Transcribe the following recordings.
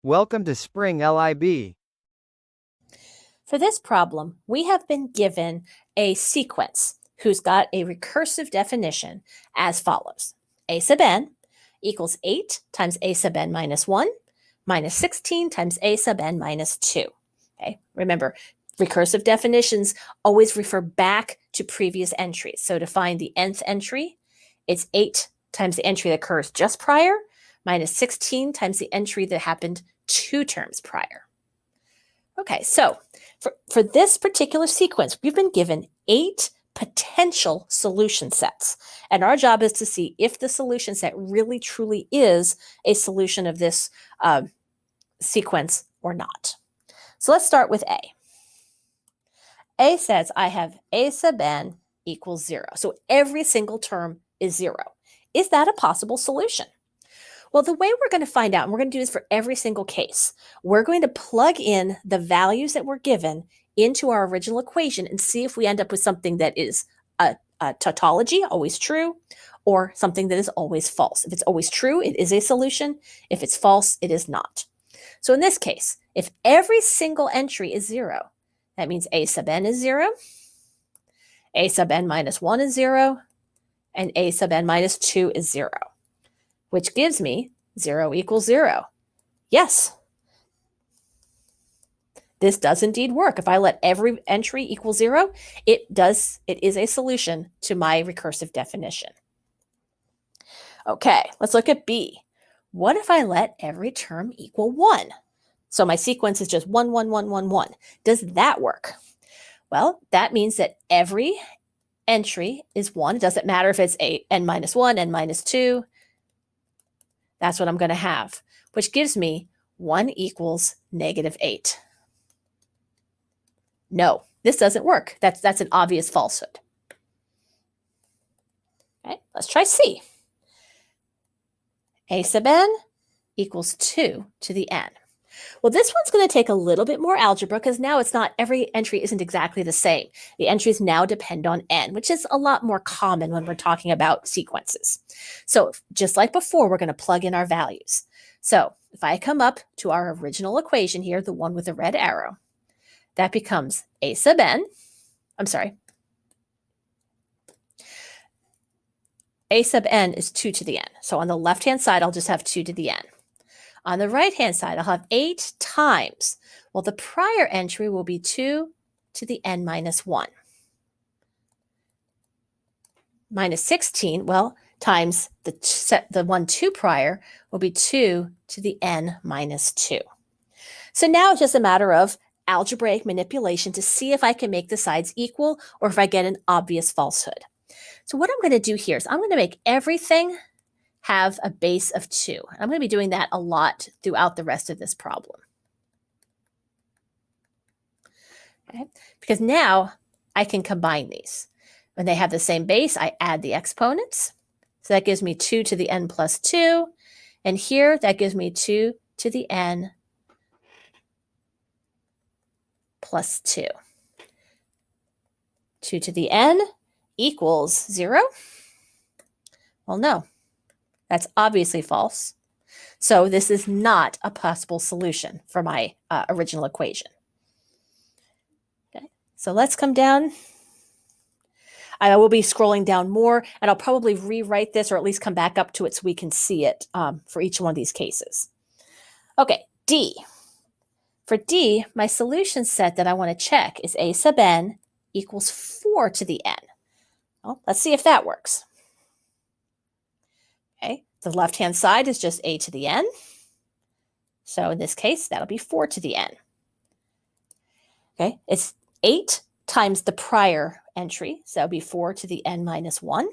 Welcome to Spring LIB. For this problem, we have been given a sequence who's got a recursive definition as follows. A sub n equals 8 times a sub n minus 1 minus 16 times a sub n minus 2. Okay, remember, recursive definitions always refer back to previous entries. So to find the nth entry, it's 8 times the entry that occurs just prior minus 16 times the entry that happened 2 terms prior. Okay, so for this particular sequence, we've been given 8 potential solution sets. And our job is to see if the solution set really truly is a solution of this sequence or not. So let's start with A. A says I have a sub n equals 0. So every single term is 0. Is that a possible solution? Well, the way we're going to find out, and we're going to do this for every single case, we're going to plug in the values that were given into our original equation and see if we end up with something that is a tautology, always true, or something that is always false. If it's always true, it is a solution. If it's false, it is not. So in this case, if every single entry is 0, that means a sub n is 0, a sub n minus 1 is 0, and a sub n minus 2 is 0. Which gives me 0 equals 0. Yes, this does indeed work. If I let every entry equal 0, it is a solution to my recursive definition. Okay, let's look at B. What if I let every term equal 1? So my sequence is just 1, 1, 1, 1, 1. Does that work? Well, that means that every entry is 1. It doesn't matter if it's n minus 1, n minus 2. That's what I'm going to have, which gives me 1 equals negative 8. No, this doesn't work. That's an obvious falsehood. Okay, let's try C. A sub n equals 2 to the n. Well, this one's going to take a little bit more algebra because now every entry isn't exactly the same. The entries now depend on n, which is a lot more common when we're talking about sequences. So just like before, we're going to plug in our values. So if I come up to our original equation here, the one with the red arrow, that becomes a sub n, a sub n is 2 to the n. So on the left-hand side, I'll just have 2 to the n. On the right-hand side, I'll have 8 times. Well, the prior entry will be 2 to the n minus 1. Minus 16, well, times the 1, 2 prior will be 2 to the n minus 2. So now it's just a matter of algebraic manipulation to see if I can make the sides equal or if I get an obvious falsehood. So what I'm going to do here is I'm going to make everything have a base of 2. I'm going to be doing that a lot throughout the rest of this problem. Okay? Because now I can combine these. When they have the same base, I add the exponents. So that gives me 2 to the n plus 2. And here, that gives me 2 to the n plus 2. 2 to the n equals 0. Well, no. That's obviously false. So this is not a possible solution for my original equation. Okay, so let's come down. I will be scrolling down more, and I'll probably rewrite this or at least come back up to it so we can see it for each one of these cases. Okay, D. For D, my solution set that I want to check is a sub n equals 4 to the n. Well, let's see if that works. Okay, the left-hand side is just a to the n. So in this case, that'll be 4 to the n. Okay, it's 8 times the prior entry, so that'll be 4 to the n minus 1.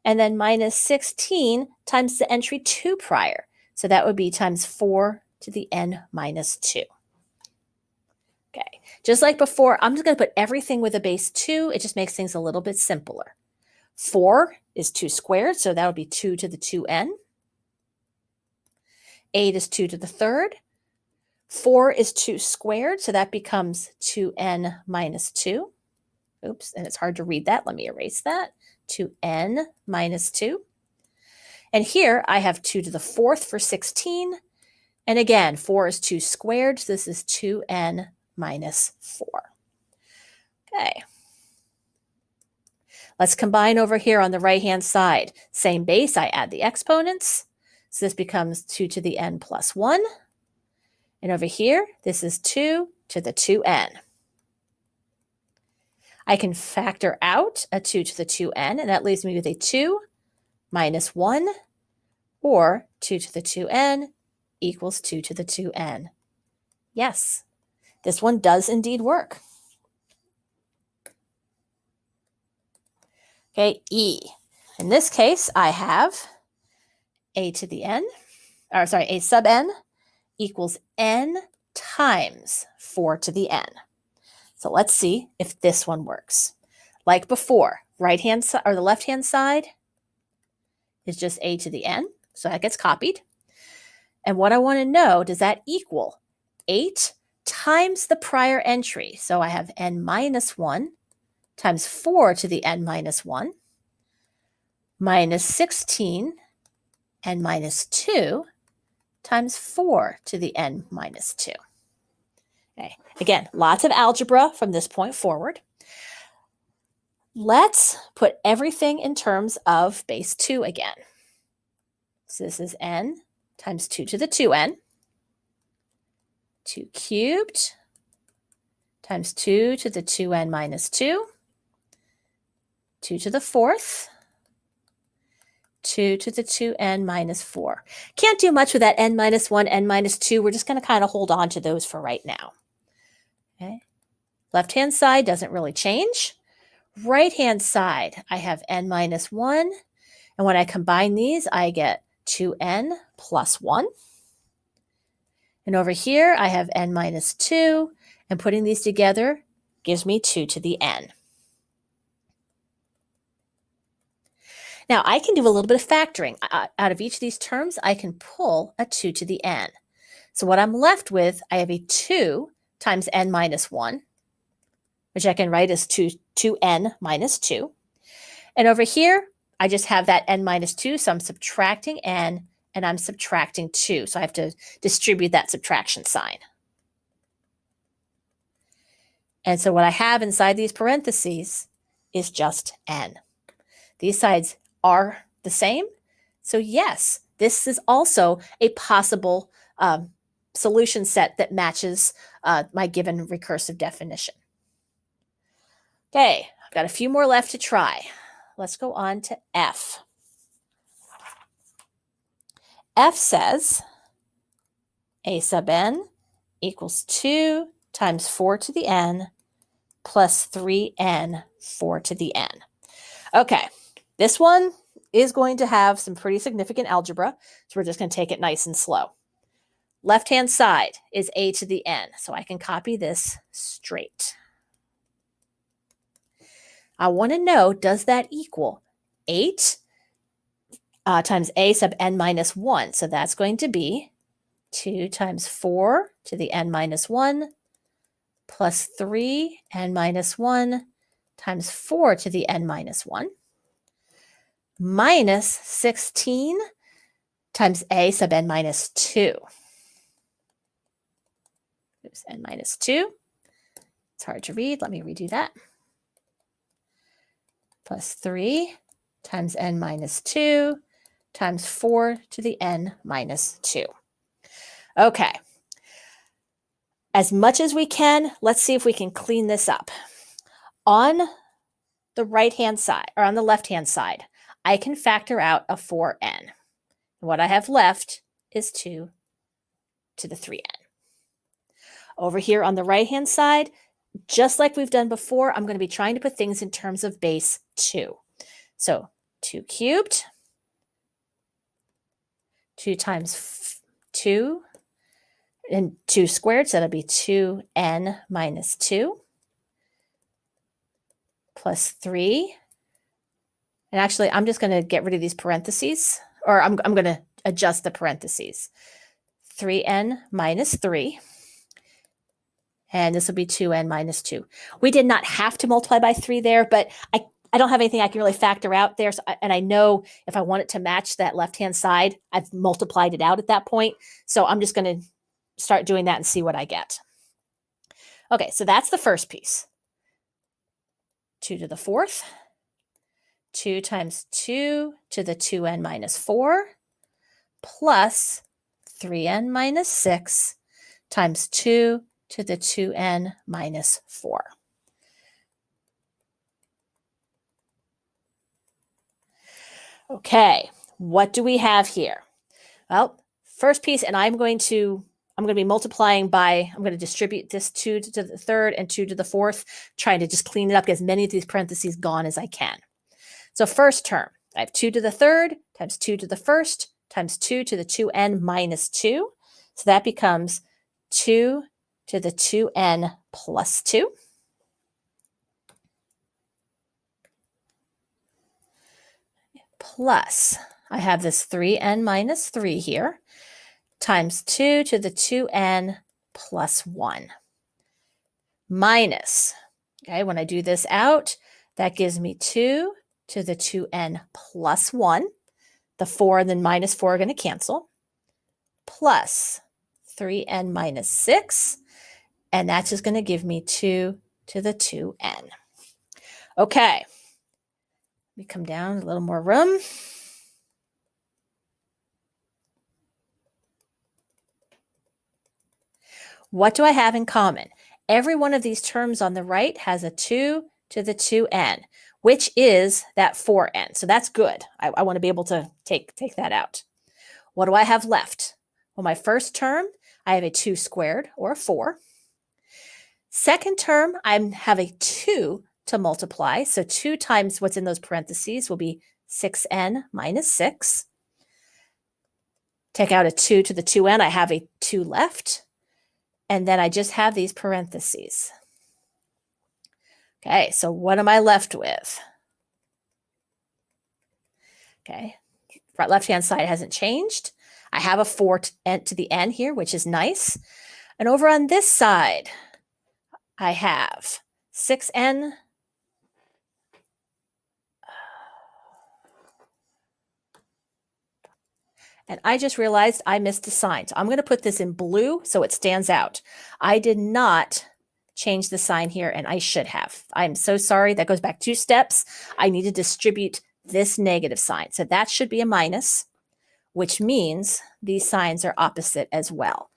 And then minus 16 times the entry 2 prior, so that would be times 4 to the n minus 2. Okay, just like before, I'm just going to put everything with a base 2. It just makes things a little bit simpler. 4 is 2 squared, so that would be 2 to the 2n. 8 is 2 to the third. 4 is 2 squared, so that becomes 2n minus 2. Oops, and it's hard to read that. Let me erase that. 2n minus 2. And here I have 2 to the fourth for 16. And again, 4 is 2 squared, so this is 2n minus 4. Okay. Let's combine over here on the right-hand side. Same base, I add the exponents. So this becomes 2 to the n plus 1. And over here, this is 2 to the 2n. I can factor out a 2 to the 2n, and that leaves me with a 2 minus 1, or 2 to the 2n equals 2 to the 2n. Yes, this one does indeed work. Okay, E. In this case, I have a to the n, or sorry, a sub n equals n times 4 to the n. So let's see if this one works. Like before, right-hand side or the left-hand side is just a to the n, so that gets copied. And what I want to know, does that equal 8 times the prior entry? So I have n minus 1 times 4 to the n minus 1 minus 16 n minus 2 times 4 to the n minus 2. Okay. Again, lots of algebra from this point forward. Let's put everything in terms of base 2 again. So this is n times 2 to the 2n, 2 cubed times 2 to the 2n minus 2, 2 to the 4th, 2 to the 2n minus 4. Can't do much with that n minus 1, n minus 2. We're just going to kind of hold on to those for right now. Okay. Left-hand side doesn't really change. Right-hand side, I have n minus 1. And when I combine these, I get 2n plus 1. And over here, I have n minus 2. And putting these together gives me 2 to the n. Now, I can do a little bit of factoring. Out of each of these terms, I can pull a 2 to the n. So what I'm left with, I have a 2 times n minus 1, which I can write as 2n minus 2. And over here, I just have that n minus 2, so I'm subtracting n, and I'm subtracting 2. So I have to distribute that subtraction sign. And so what I have inside these parentheses is just n. These sides are the same. So yes, this is also a possible solution set that matches my given recursive definition. Okay, I've got a few more left to try. Let's go on to F. F says a sub n equals 2 times 4 to the n plus 3n 4 to the n. Okay, this one is going to have some pretty significant algebra, so we're just going to take it nice and slow. Left-hand side is a to the n, so I can copy this straight. I want to know, does that equal 8 times a sub n minus 1? So that's going to be 2 times 4 to the n minus 1 plus 3n minus 1 times 4 to the n minus 1 minus 16 times a sub n minus 2. Oops, n minus 2. It's hard to read. Let me redo that. Plus 3 times n minus 2 times 4 to the n minus 2. Okay. As much as we can, let's see if we can clean this up. On the right-hand side, or on the left-hand side, I can factor out a 4n. What I have left is 2 to the 3n. Over here on the right-hand side, just like we've done before, I'm going to be trying to put things in terms of base 2. So 2 cubed, 2 times 2, and 2 squared, so that'll be 2n minus 2 plus 3. And actually, I'm just going to get rid of these parentheses, or I'm going to adjust the parentheses. 3n minus 3. And this will be 2n minus 2. We did not have to multiply by 3 there, but I don't have anything I can really factor out there. So and I know if I want it to match that left-hand side, I've multiplied it out at that point. So I'm just going to start doing that and see what I get. Okay, so that's the first piece. 2 to the fourth, 2 times 2 to the 2n minus 4, plus 3n minus 6 times 2 to the 2n minus 4. Okay, what do we have here? Well, first piece, and I'm going to be multiplying by, I'm going to distribute this 2 to the third and 2 to the fourth, trying to just clean it up, get as many of these parentheses gone as I can. So first term, I have 2 to the third times 2 to the first times 2 to the 2n minus 2. So that becomes 2 to the 2n plus 2. Plus, I have this 3n minus 3 here, times 2 to the 2n plus 1. Minus, okay, when I do this out, that gives me 2 to the 2n plus 1. The 4 and then minus 4 are going to cancel. Plus 3n minus 6. And that's just going to give me 2 to the 2n. Okay. Let me come down a little more room. What do I have in common? Every one of these terms on the right has a 2 to the 2n, which is that 4n. So that's good. I want to be able to take that out. What do I have left? Well, my first term, I have a 2 squared, or a 4. Second term, I have a 2 to multiply. So 2 times what's in those parentheses will be 6n minus 6. Take out a 2 to the 2n. I have a 2 left. And then I just have these parentheses. Okay, so what am I left with? Okay, left-hand side hasn't changed. I have a 4 to the n here, which is nice. And over on this side, I have 6n. And I just realized I missed a sign. So I'm going to put this in blue so it stands out. I did not change the sign here, and I should have. I'm so sorry. That goes back 2 steps. I need to distribute this negative sign. So that should be a minus, which means these signs are opposite as well.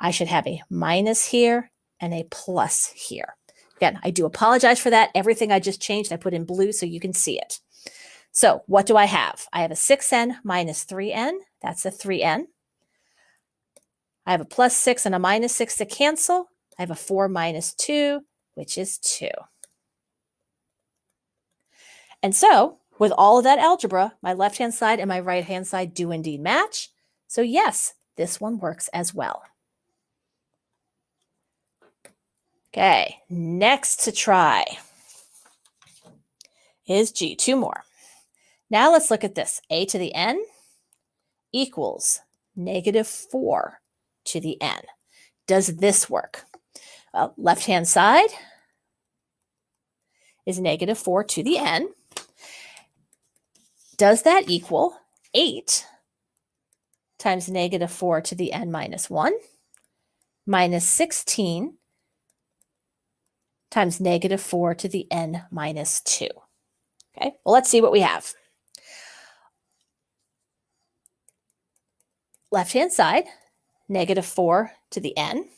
I should have a minus here and a plus here. Again, I do apologize for that. Everything I just changed, I put in blue so you can see it. So what do I have? I have a 6n minus 3n. That's a 3n. I have a plus 6 and a minus 6 to cancel. I have a 4 minus 2, which is 2. And so, with all of that algebra, my left-hand side and my right-hand side do indeed match. So yes, this one works as well. Okay, next to try is G. 2 more. Now let's look at this. A to the n equals negative 4 to the n. Does this work? Well, left-hand side is negative 4 to the n. Does that equal 8 times negative 4 to the n minus 1 minus 16 times negative 4 to the n minus 2? Okay, well, let's see what we have. Left-hand side, negative 4 to the n.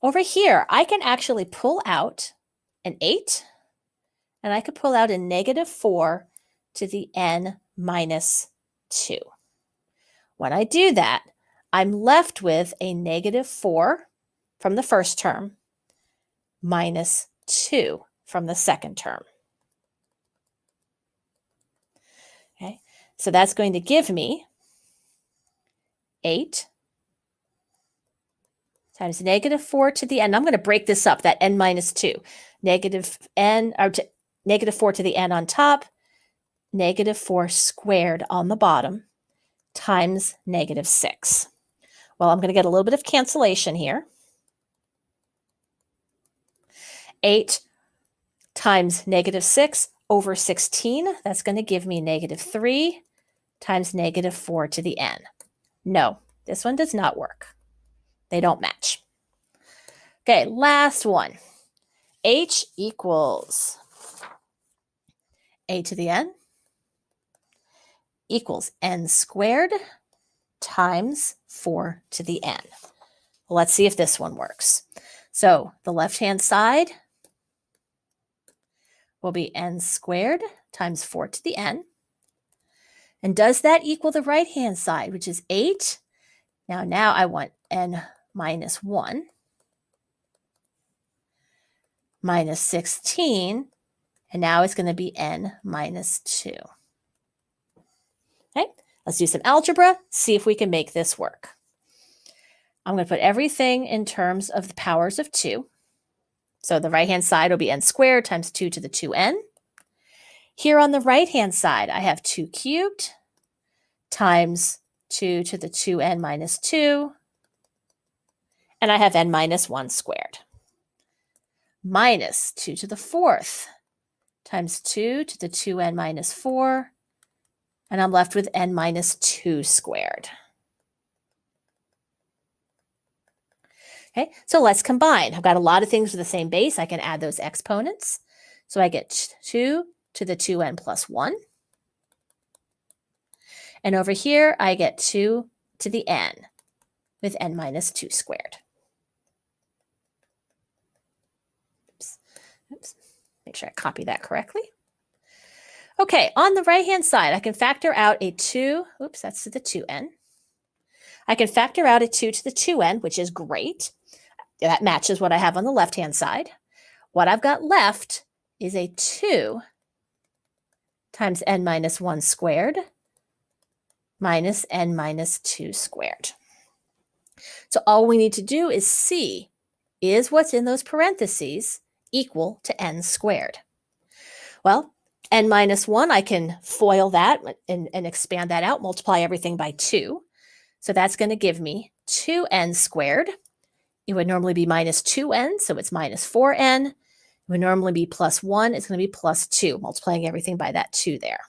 Over here, I can actually pull out an 8, and I could pull out a negative 4 to the n minus 2. When I do that, I'm left with a negative 4 from the first term minus 2 from the second term. Okay, so that's going to give me 8 times negative 4 to the n. I'm going to break this up, that n minus 2. Negative 4 to the n on top, negative 4 squared on the bottom, times negative 6. Well, I'm going to get a little bit of cancellation here. 8 times negative 6 over 16. That's going to give me negative 3 times negative 4 to the n. No, this one does not work. They don't match. Okay, last one. H equals a to the n equals n squared times 4 to the n. Let's see if this one works. So the left-hand side will be n squared times 4 to the n. And does that equal the right-hand side, which is 8? Now I want n minus 1 minus 16, and now it's going to be n minus 2. Okay, let's do some algebra, see if we can make this work. I'm going to put everything in terms of the powers of 2. So the right-hand side will be n squared times 2 to the 2n. Here on the right-hand side, I have 2 cubed times 2 to the 2n minus 2, and I have n minus 1 squared. Minus 2 to the 4th times 2 to the 2n minus 4, and I'm left with n minus 2 squared. Okay, so let's combine. I've got a lot of things with the same base. I can add those exponents. So I get 2 to the 2n plus 1. And over here, I get 2 to the n with n minus 2 squared. Oops. Make sure I copy that correctly. Okay, on the right-hand side, I can factor out a 2. Oops, that's to the 2n. I can factor out a 2 to the 2n, which is great. That matches what I have on the left-hand side. What I've got left is a 2 times n minus 1 squared minus n minus 2 squared. So all we need to do is see, is what's in those parentheses equal to n squared? Well, n minus 1, I can FOIL that and expand that out, multiply everything by 2. So that's going to give me 2n squared. It would normally be minus 2n, so it's minus 4n. It would normally be plus 1. It's going to be plus 2, multiplying everything by that 2 there.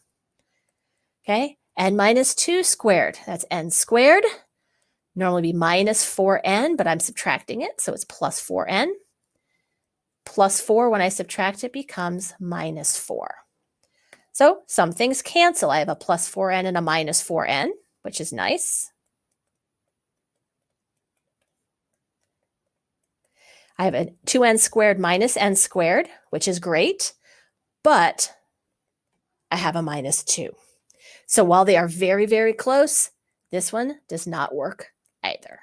Okay, n minus 2 squared, that's n squared. Normally be minus 4n, but I'm subtracting it, so it's plus 4n. Plus 4, when I subtract it, becomes minus 4. So some things cancel. I have a plus 4n and a minus 4n, which is nice. I have a 2n squared minus n squared, which is great, but I have a minus 2. So while they are very, very close, this one does not work either.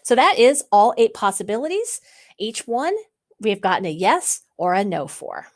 So that is all 8 possibilities. Each one we have gotten a yes or a no for.